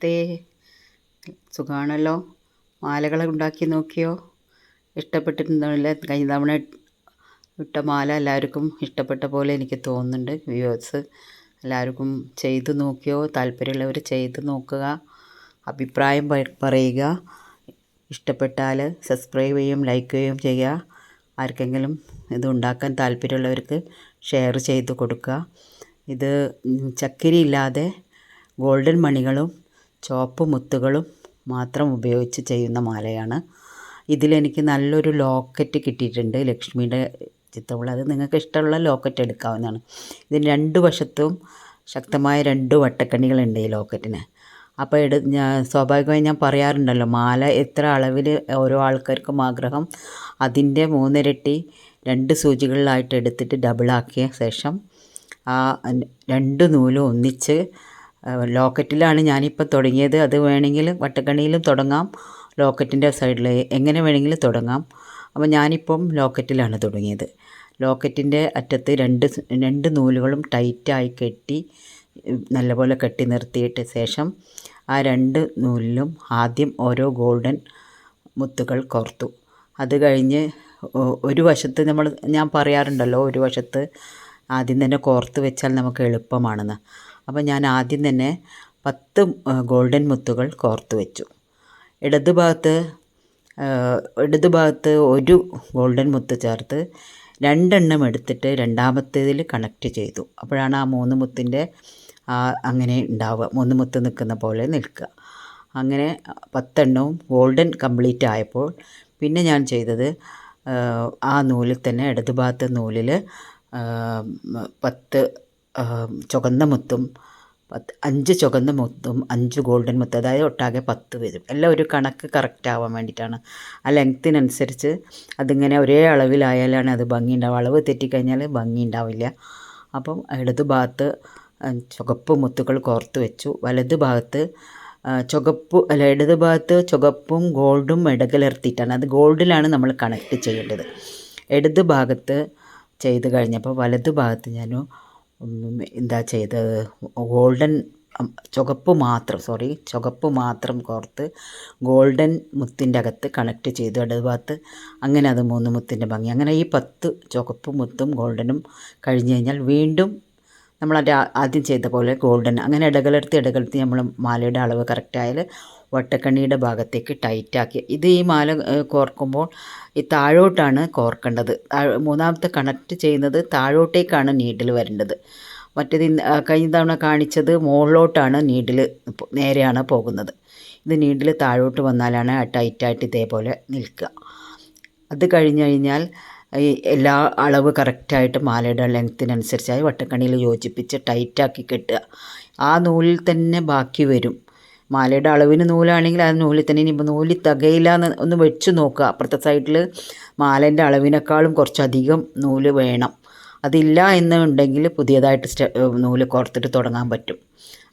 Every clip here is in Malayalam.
നമസ്തേ. സുഖാണല്ലോ? മാലകൾ ഉണ്ടാക്കി നോക്കിയോ? ഇഷ്ടപ്പെട്ടിട്ടുണ്ടാവില്ല. കഴിഞ്ഞ തവണ ഇട്ട മാല എല്ലാവർക്കും ഇഷ്ടപ്പെട്ട പോലെ എനിക്ക് തോന്നുന്നുണ്ട്. വ്യൂവേഴ്സ് എല്ലാവർക്കും ചെയ്ത് നോക്കിയോ? താല്പര്യമുള്ളവർ ചെയ്ത് നോക്കുക, അഭിപ്രായം പറയുക. ഇഷ്ടപ്പെട്ടാൽ സബ്സ്ക്രൈബ് ചെയ്യും, ലൈക്ക് ചെയ്യുകയും ചെയ്യുക. ആർക്കെങ്കിലും ഇത് ഉണ്ടാക്കാൻ താല്പര്യമുള്ളവർക്ക് ഷെയർ ചെയ്ത് കൊടുക്കുക. ഇത് ചക്കിരി ഇല്ലാതെ ഗോൾഡൻ മണികളും ചുവപ്പ് മുത്തുകളും മാത്രം ഉപയോഗിച്ച് ചെയ്യുന്ന മാലയാണ്. ഇതിലെനിക്ക് നല്ലൊരു ലോക്കറ്റ് കിട്ടിയിട്ടുണ്ട്, ലക്ഷ്മിയുടെ ചിത്രമുള്ള. അത് നിങ്ങൾക്ക് ഇഷ്ടമുള്ള ലോക്കറ്റ് എടുക്കാവുന്നതാണ്. ഇതിന് രണ്ട് വശത്തും ശക്തമായ 2 വട്ടക്കണ്ണികളുണ്ട് ഈ ലോക്കറ്റിന്. അപ്പോൾ സ്വാഭാവികമായി ഞാൻ പറയാറുണ്ടല്ലോ, മാല എത്ര അളവിൽ ഓരോ ആൾക്കാർക്കും ആഗ്രഹം, അതിൻ്റെ 3 ഇരട്ടി 2 സൂചികളിലായിട്ട് എടുത്തിട്ട് ഡബിളാക്കിയ ശേഷം ആ 2 നൂലും ഒന്നിച്ച് ലോക്കറ്റിലാണ് ഞാനിപ്പോൾ തുടങ്ങിയത്. അത് വേണമെങ്കിൽ വട്ടക്കണ്ണിയിലും തുടങ്ങാം, ലോക്കറ്റിൻ്റെ സൈഡിൽ എങ്ങനെ വേണമെങ്കിലും തുടങ്ങാം. അപ്പോൾ ഞാനിപ്പം ലോക്കറ്റിലാണ് തുടങ്ങിയത്. ലോക്കറ്റിൻ്റെ അറ്റത്ത് 2 നൂലുകളും ടൈറ്റായി കെട്ടി നല്ലപോലെ കെട്ടി നിർത്തിയിട്ട് ശേഷം ആ 2 നൂലിലും ആദ്യം ഓരോ ഗോൾഡൻ മുത്തുകൾ കോർത്തു. അത് കഴിഞ്ഞ് ഒരു വശത്ത് ഞാൻ പറയാറുണ്ടല്ലോ, ഒരു വശത്ത് ആദ്യം തന്നെ കോർത്ത് വെച്ചാൽ നമുക്ക് എളുപ്പമാണെന്ന്. അപ്പോൾ ഞാൻ ആദ്യം തന്നെ 10 ഗോൾഡൻ മുത്തുകൾ കോർത്ത് വെച്ചു. ഇടതുഭാഗത്ത് ഒരു ഗോൾഡൻ മുത്ത് ചേർത്ത് 2 എണ്ണം എടുത്തിട്ട് രണ്ടാമത്തേതിൽ കണക്റ്റ് ചെയ്തു. അപ്പോഴാണ് ആ 3 മുത്തിൻ്റെ അങ്ങനെ ഉണ്ടാവുക, 3 മുത്ത് നിൽക്കുന്ന പോലെ നിൽക്കുക. അങ്ങനെ 10 എണ്ണവും ഗോൾഡൻ കംപ്ലീറ്റ് ആയപ്പോൾ പിന്നെ ഞാൻ ചെയ്തത്, ആ നൂലിൽ തന്നെ ഇടതുഭാഗത്തെ നൂലിൽ 10 ചുവന്ന മുത്തും 5 ചുവന്ന മുത്തും 5 ഗോൾഡൻ മുത്തും, അതായത് ഒട്ടാകെ 10 വരും. എല്ലാം ഒരു കണക്ക് കറക്റ്റ് ആവാൻ വേണ്ടിയിട്ടാണ്. ആ ലെങ്ത്തിനനുസരിച്ച് അതിങ്ങനെ ഒരേ അളവിലായാലാണ് അത് ഭംഗി ഉണ്ടാവുക. അളവ് തെറ്റിക്കഴിഞ്ഞാൽ ഭംഗി ഉണ്ടാവില്ല. അപ്പം ഇടതുഭാഗത്ത് ചുവപ്പ് മുത്തുകൾ കോർത്ത് വെച്ചു. വലതുഭാഗത്ത് ഇടതുഭാഗത്ത് ചുവപ്പും ഗോൾഡും ഇടകലർത്തിയിട്ടാണ്, അത് ഗോൾഡിലാണ് നമ്മൾ കണക്റ്റ് ചെയ്യേണ്ടത്. ഇടത് ഭാഗത്ത് ചെയ്ത് കഴിഞ്ഞപ്പോൾ വലതുഭാഗത്ത് ഞാൻ എന്താ ചെയ്തത്, ചുവപ്പ് മാത്രം കോർത്ത് ഗോൾഡൻ മുത്തിൻ്റെ അകത്ത് കണക്റ്റ് ചെയ്തു ഇടതുഭാഗത്ത്. അങ്ങനെ അത് 3 മുത്തിൻ്റെ ഭംഗി. അങ്ങനെ ഈ 10 ചുവപ്പ് മുത്തും ഗോൾഡനും കഴിഞ്ഞ് കഴിഞ്ഞാൽ വീണ്ടും നമ്മൾ ആദ്യം ചെയ്ത പോലെ ഗോൾഡൻ അങ്ങനെ ഇടകലർത്തി നമ്മൾ മാലയുടെ അളവ് കറക്റ്റായാൽ വട്ടക്കണ്ണിയുടെ ഭാഗത്തേക്ക് ടൈറ്റാക്കി. ഇത് ഈ മാല കോർക്കുമ്പോൾ ഈ താഴോട്ടാണ് കോർക്കേണ്ടത്. മൂന്നാമത്തെ കണക്റ്റ് ചെയ്യുന്നത് താഴോട്ടേക്കാണ് നീഡിൽ വരേണ്ടത്. മറ്റേത് കഴിഞ്ഞ തവണ കാണിച്ചത് മുകളിലോട്ടാണ്, നീഡിൽ നേരെയാണ് പോകുന്നത്. ഇത് നീഡിൽ താഴോട്ട് വന്നാലാണ് ടൈറ്റായിട്ട് ഇതേപോലെ നിൽക്കുക. അത് കഴിഞ്ഞ് കഴിഞ്ഞാൽ ഈ എല്ലാ അളവ് കറക്റ്റായിട്ട് മാലയുടെ ലെങ്ത്തിനനുസരിച്ചായി വട്ടക്കണ്ണിയിൽ യോജിപ്പിച്ച് ടൈറ്റാക്കി കെട്ടുക. ആ നൂലിൽ തന്നെ ബാക്കി വരും. മാലയുടെ അളവിന് നൂലാണെങ്കിൽ ആ നൂലിൽ തന്നെ. ഇനിയിപ്പോൾ നൂല് തികയില്ല എന്ന് ഒന്ന് വെച്ച് നോക്കുക. അപ്പുറത്തെ സൈഡിൽ മാലേൻ്റെ അളവിനേക്കാളും കുറച്ചധികം നൂല് വേണം. അതില്ല എന്നുണ്ടെങ്കിൽ പുതിയതായിട്ട് നൂല് കോർത്തിട്ട് തുടങ്ങാൻ പറ്റും.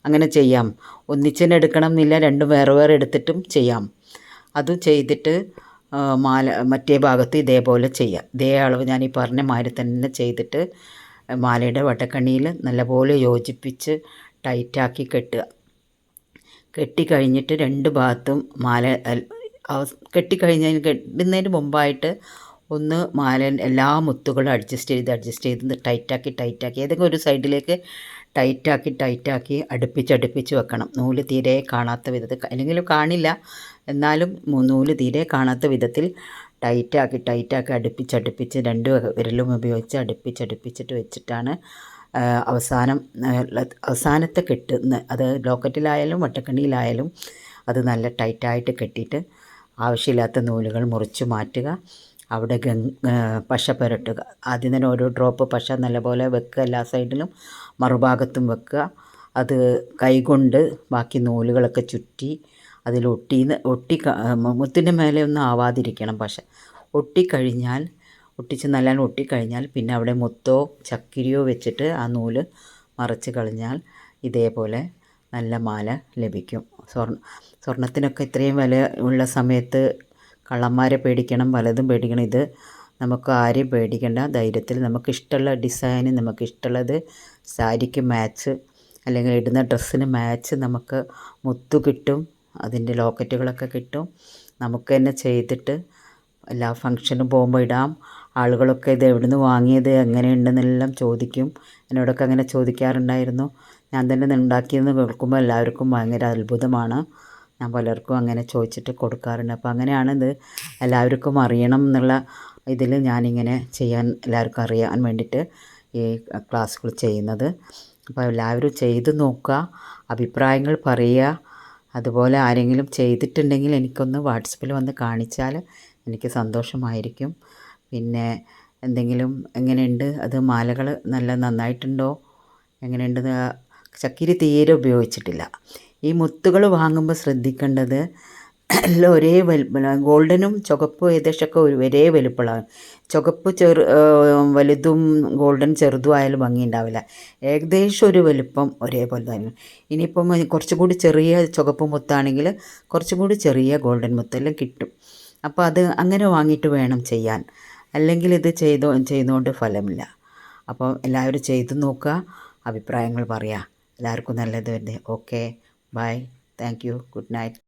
അങ്ങനെ ചെയ്യാം. ഒന്നിച്ചെന്നെ എടുക്കണം എന്നില്ല, രണ്ടും വേറെ വേറെ എടുത്തിട്ടും ചെയ്യാം. അത് ചെയ്തിട്ട് മാല മറ്റേ ഭാഗത്ത് ഇതേപോലെ ചെയ്യാം. ഇതേ അളവ് ഞാൻ ഈ പറഞ്ഞ മാതിരി തന്നെ ചെയ്തിട്ട് മാലയുടെ വട്ടക്കണ്ണിയിൽ നല്ലപോലെ യോജിപ്പിച്ച് ടൈറ്റാക്കി കെട്ടുക. കെട്ടിക്കഴിഞ്ഞിട്ട് 2 ഭാഗത്തും മാല കെട്ടുന്നതിന് മുമ്പായിട്ട് ഒന്ന് മാല എല്ലാ മുത്തുകളും അഡ്ജസ്റ്റ് ചെയ്ത് ടൈറ്റാക്കി ഏതെങ്കിലും ഒരു സൈഡിലേക്ക് ടൈറ്റാക്കി അടുപ്പിച്ച് വെക്കണം. നൂല് തീരെ കാണാത്ത വിധത്തിൽ, അല്ലെങ്കിലും കാണില്ല, എന്നാലും നൂല് തീരെ കാണാത്ത വിധത്തിൽ ടൈറ്റാക്കി അടുപ്പിച്ച് 2 വിരലും ഉപയോഗിച്ച് അടുപ്പിച്ചിട്ട് വെച്ചിട്ടാണ് അവസാനത്തെ കെട്ട്. അത് ലോക്കറ്റിലായാലും വട്ടക്കണ്ണിയിലായാലും അത് നല്ല ടൈറ്റായിട്ട് കെട്ടിയിട്ട് ആവശ്യമില്ലാത്ത നൂലുകൾ മുറിച്ച് മാറ്റുക. അവിടെ പശ പുരട്ടുക. ആദ്യം തന്നെ ഓരോ ഡ്രോപ്പ് പശ നല്ലപോലെ വെക്കുക, എല്ലാ സൈഡിലും മറുഭാഗത്തും വെക്കുക. അത് കൈകൊണ്ട് ബാക്കി നൂലുകളൊക്കെ ചുറ്റി അതിൽ മുത്തിൻ്റെ മേലെ ഒന്നും ആവാതിരിക്കണം പശ. നല്ലോണം ഒട്ടിക്കഴിഞ്ഞാൽ പിന്നെ അവിടെ മുത്തോ ചക്കിരിയോ വെച്ചിട്ട് ആ നൂല് മറച്ച് കളഞ്ഞാൽ ഇതേപോലെ നല്ല മാല ലഭിക്കും. സ്വർണത്തിനൊക്കെ ഇത്രയും വില ഉള്ള സമയത്ത് കള്ളന്മാരെ പേടിക്കണം, പലതും പേടിക്കണം. ഇത് നമുക്ക് ആരെയും പേടിക്കേണ്ട, ധൈര്യത്തിൽ നമുക്കിഷ്ടമുള്ള ഡിസൈന്, നമുക്കിഷ്ടമുള്ളത് സാരിക്ക് മാച്ച് അല്ലെങ്കിൽ ഇടുന്ന ഡ്രസ്സിന് മാച്ച് നമുക്ക് മുത്തു കിട്ടും, അതിൻ്റെ ലോക്കറ്റുകളൊക്കെ കിട്ടും. നമുക്ക് തന്നെ ചെയ്തിട്ട് എല്ലാ ഫംഗ്ഷനും പോകുമ്പോൾ ഇടാം. ആളുകളൊക്കെ ഇത് എവിടെ നിന്ന് വാങ്ങിയത്, എങ്ങനെയുണ്ടെന്നെല്ലാം ചോദിക്കും. എന്നോടൊക്കെ അങ്ങനെ ചോദിക്കാറുണ്ടായിരുന്നു. ഞാൻ തന്നെ ഉണ്ടാക്കിയെന്ന് കേൾക്കുമ്പോൾ എല്ലാവർക്കും ഭയങ്കര അത്ഭുതമാണ്. ഞാൻ പലർക്കും അങ്ങനെ ചോദിച്ചിട്ട് കൊടുക്കാറുണ്ട്. അപ്പോൾ അങ്ങനെയാണിത് എല്ലാവർക്കും അറിയണം എന്നുള്ള ഇതിൽ ഞാനിങ്ങനെ ചെയ്യാൻ എല്ലാവർക്കും അറിയാൻ വേണ്ടിയിട്ട് ഈ ക്ലാസ്സുകൾ ചെയ്യുന്നത്. അപ്പോൾ എല്ലാവരും ചെയ്ത് നോക്കുക, അഭിപ്രായങ്ങൾ പറയുക. അതുപോലെ ആരെങ്കിലും ചെയ്തിട്ടുണ്ടെങ്കിൽ എനിക്കൊന്ന് വാട്സപ്പിൽ വന്ന് കാണിച്ചാൽ എനിക്ക് സന്തോഷമായിരിക്കും. പിന്നെ എന്തെങ്കിലും എങ്ങനെയുണ്ട്, അത് മാലകൾ നന്നായിട്ടുണ്ടോ, എങ്ങനെയുണ്ട്. ചക്കിരി തീരെ ഉപയോഗിച്ചിട്ടില്ല. ഈ മുത്തുകൾ വാങ്ങുമ്പോൾ ശ്രദ്ധിക്കേണ്ടത് എല്ലാം ഒരേ ഗോൾഡനും ചുവപ്പും ഏകദേശമൊക്കെ ഒരേ വലുപ്പമുള്ളതാണ്. ചുവപ്പ് വലുതും ഗോൾഡൻ ചെറുതും ആയാലും ഭംഗി ഉണ്ടാവില്ല. ഏകദേശം ഒരു വലുപ്പം ഒരേപോലെ തന്നെ. ഇനിയിപ്പം കുറച്ചും കൂടി ചെറിയ ചുവപ്പ് മുത്താണെങ്കിൽ കുറച്ചും കൂടി ചെറിയ ഗോൾഡൻ മുത്തെല്ലാം കിട്ടും. അപ്പോൾ അത് അങ്ങനെ വാങ്ങിയിട്ട് വേണം ചെയ്യാൻ, അല്ലെങ്കിൽ ഇത് ചെയ്തുകൊണ്ട് ഫലമില്ല. അപ്പോൾ എല്ലാവരും ചെയ്ത് നോക്കുക, അഭിപ്രായങ്ങൾ പറയുക. എല്ലാവർക്കും നല്ലത് വരുന്നത്. Okay, bye, thank you, good night.